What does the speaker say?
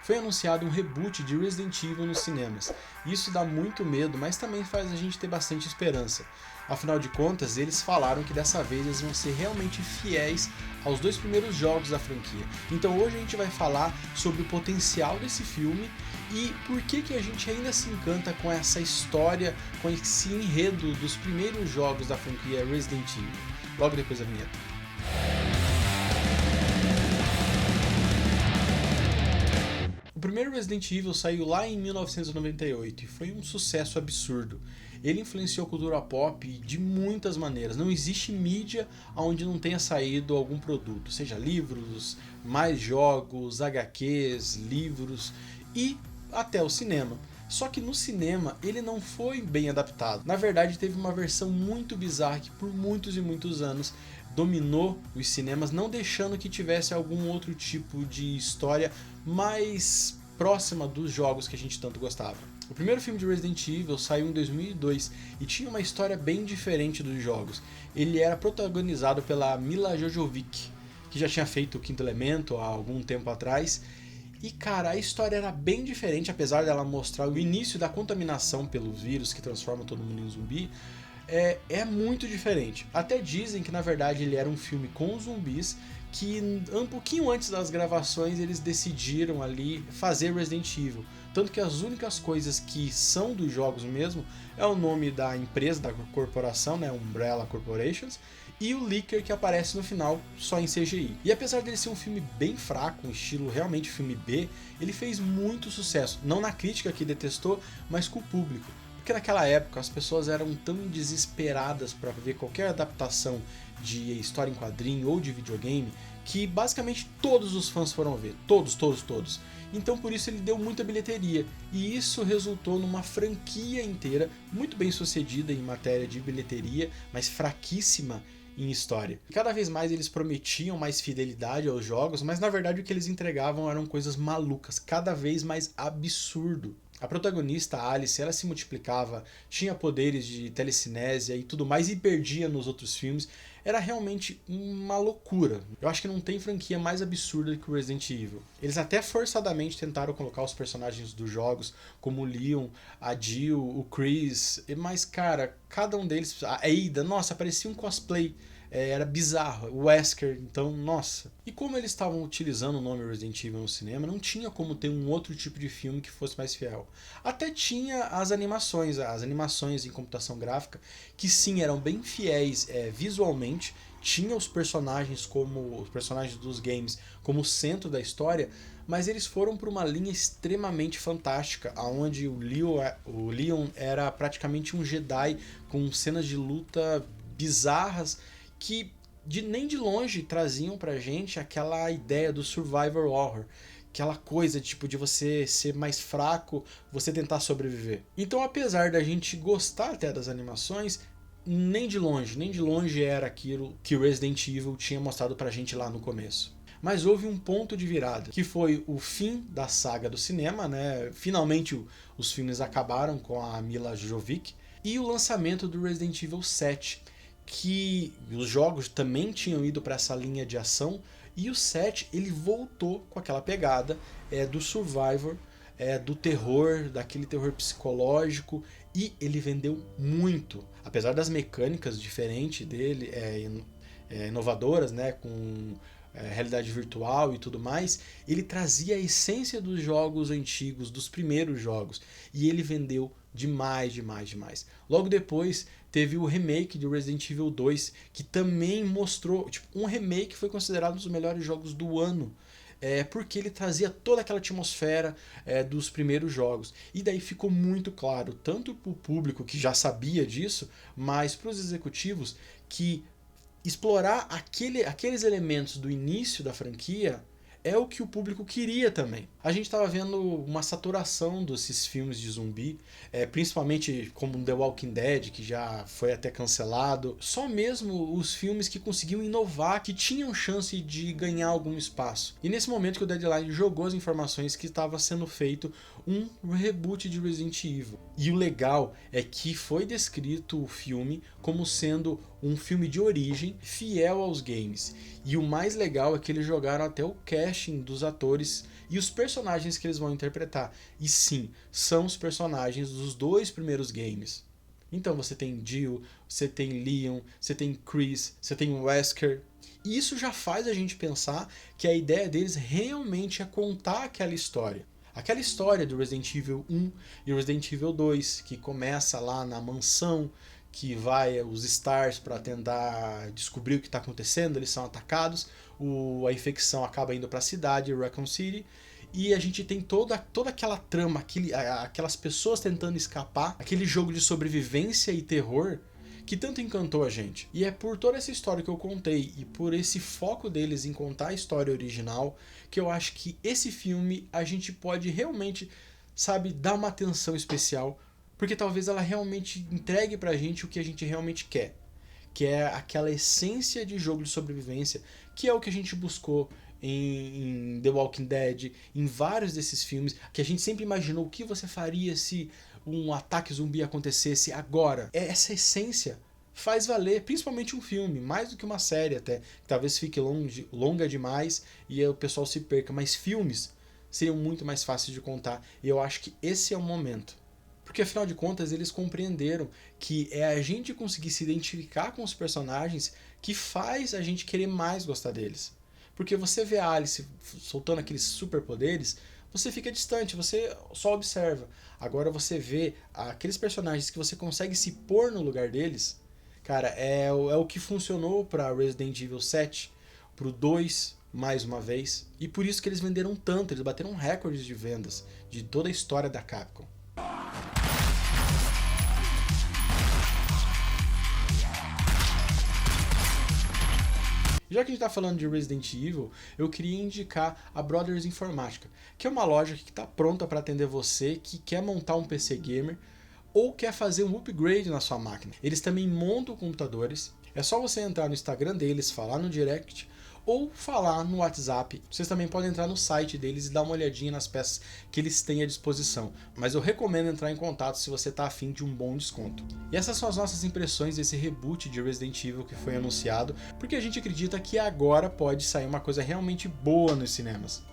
foi anunciado um reboot de Resident Evil nos cinemas. Isso dá muito medo, mas também faz a gente ter bastante esperança. Afinal de contas, eles falaram que dessa vez eles vão ser realmente fiéis aos 2 primeiros jogos da franquia. Então hoje a gente vai falar sobre o potencial desse filme e por que a gente ainda se encanta com essa história, com esse enredo dos primeiros jogos da franquia Resident Evil. Logo depois da vinheta. O primeiro Resident Evil saiu lá em 1998 e foi um sucesso absurdo. Ele influenciou a cultura pop de muitas maneiras. Não existe mídia onde não tenha saído algum produto, seja livros, mais jogos, HQs, livros e até o cinema. Só que no cinema ele não foi bem adaptado. Na verdade, teve uma versão muito bizarra que por muitos e muitos anos dominou os cinemas, não deixando que tivesse algum outro tipo de história mais próxima dos jogos que a gente tanto gostava. O primeiro filme de Resident Evil saiu em 2002 e tinha uma história bem diferente dos jogos. Ele era protagonizado pela Milla Jovovich, que já tinha feito o Quinto Elemento há algum tempo atrás. E cara, a história era bem diferente, apesar dela mostrar o início da contaminação pelo vírus que transforma todo mundo em zumbi. É muito diferente. Até dizem que na verdade ele era um filme com zumbis, que um pouquinho antes das gravações eles decidiram ali fazer Resident Evil. Tanto que as únicas coisas que são dos jogos mesmo é o nome da empresa, da corporação, né, Umbrella Corporations, e o Licker que aparece no final só em CGI. E apesar dele ser um filme bem fraco, um estilo realmente filme B, ele fez muito sucesso, não na crítica que detestou, mas com o público. Porque naquela época as pessoas eram tão desesperadas para ver qualquer adaptação de história em quadrinho ou de videogame, que basicamente todos os fãs foram ver, todos. Então por isso ele deu muita bilheteria, e isso resultou numa franquia inteira, muito bem sucedida em matéria de bilheteria, mas fraquíssima em história. Cada vez mais eles prometiam mais fidelidade aos jogos, mas na verdade o que eles entregavam eram coisas malucas, cada vez mais absurdo. A protagonista, a Alice, ela se multiplicava, tinha poderes de telecinésia e tudo mais e perdia nos outros filmes. Era realmente uma loucura. Eu acho que não tem franquia mais absurda que o Resident Evil. Eles até forçadamente tentaram colocar os personagens dos jogos, como o Leon, a Jill, o Chris, mas cara, cada um deles, a Ada, nossa, parecia um cosplay. Era bizarro, o Wesker, então, nossa. E como eles estavam utilizando o nome Resident Evil no cinema, não tinha como ter um outro tipo de filme que fosse mais fiel. Até tinha as animações em computação gráfica, que sim, eram bem fiéis visualmente, tinha os personagens como os personagens dos games como centro da história, mas eles foram para uma linha extremamente fantástica, onde o Leon era praticamente um Jedi com cenas de luta bizarras, que nem de longe traziam pra gente aquela ideia do survival horror, aquela coisa tipo de você ser mais fraco, você tentar sobreviver. Então, apesar da gente gostar até das animações, nem de longe era aquilo que Resident Evil tinha mostrado pra gente lá no começo. Mas houve um ponto de virada, que foi o fim da saga do cinema, né? Finalmente os filmes acabaram com a Milla Jovovich, e o lançamento do Resident Evil 7, que os jogos também tinham ido para essa linha de ação, e o 7 ele voltou com aquela pegada do Survivor, do terror, daquele terror psicológico, e ele vendeu muito. Apesar das mecânicas diferentes dele, inovadoras, né, com realidade virtual e tudo mais, ele trazia a essência dos jogos antigos, dos primeiros jogos, e ele vendeu demais. Logo depois teve o remake de Resident Evil 2, que também mostrou, um remake foi considerado um dos melhores jogos do ano, porque ele trazia toda aquela atmosfera dos primeiros jogos. E daí ficou muito claro, tanto para o público que já sabia disso, mas para os executivos, que explorar aqueles elementos do início da franquia é o que o público queria também. A gente estava vendo uma saturação desses filmes de zumbi, principalmente como The Walking Dead, que já foi até cancelado. Só mesmo os filmes que conseguiam inovar, que tinham chance de ganhar algum espaço. E nesse momento que o Deadline jogou as informações que estava sendo feito um reboot de Resident Evil. E o legal é que foi descrito o filme como sendo um filme de origem fiel aos games. E o mais legal é que eles jogaram até o casting dos atores e os personagens que eles vão interpretar. E sim, são os personagens dos 2 primeiros games. Então você tem Jill, você tem Leon, você tem Chris, você tem Wesker. E isso já faz a gente pensar que a ideia deles realmente é contar aquela história. Aquela história do Resident Evil 1 e Resident Evil 2, que começa lá na mansão, que vai os Stars para tentar descobrir o que está acontecendo, eles são atacados, a infecção acaba indo para a cidade, Raccoon City, e a gente tem toda aquela trama, aquelas pessoas tentando escapar, aquele jogo de sobrevivência e terror que tanto encantou a gente. E é por toda essa história que eu contei e por esse foco deles em contar a história original que eu acho que esse filme a gente pode realmente, sabe, dar uma atenção especial, porque talvez ela realmente entregue pra gente o que a gente realmente quer, que é aquela essência de jogo de sobrevivência, que é o que a gente buscou em The Walking Dead, em vários desses filmes, que a gente sempre imaginou o que você faria se um ataque zumbi acontecesse agora. Essa essência faz valer, principalmente um filme, mais do que uma série até, que talvez fique longa demais e o pessoal se perca, mas filmes seriam muito mais fáceis de contar, e eu acho que esse é o momento. Porque afinal de contas eles compreenderam que é a gente conseguir se identificar com os personagens que faz a gente querer mais gostar deles. Porque você vê a Alice soltando aqueles superpoderes, você fica distante, você só observa. Agora você vê aqueles personagens que você consegue se pôr no lugar deles, cara, é o que funcionou para Resident Evil 7, pro 2 mais uma vez, e por isso que eles venderam tanto, eles bateram recordes de vendas de toda a história da Capcom. Já que a gente está falando de Resident Evil, eu queria indicar a Brothers Informática, que é uma loja que está pronta para atender você que quer montar um PC gamer ou quer fazer um upgrade na sua máquina. Eles também montam computadores, é só você entrar no Instagram deles, falar no direct ou falar no WhatsApp. Vocês também podem entrar no site deles e dar uma olhadinha nas peças que eles têm à disposição. Mas eu recomendo entrar em contato se você está afim de um bom desconto. E essas são as nossas impressões desse reboot de Resident Evil que foi anunciado, porque a gente acredita que agora pode sair uma coisa realmente boa nos cinemas.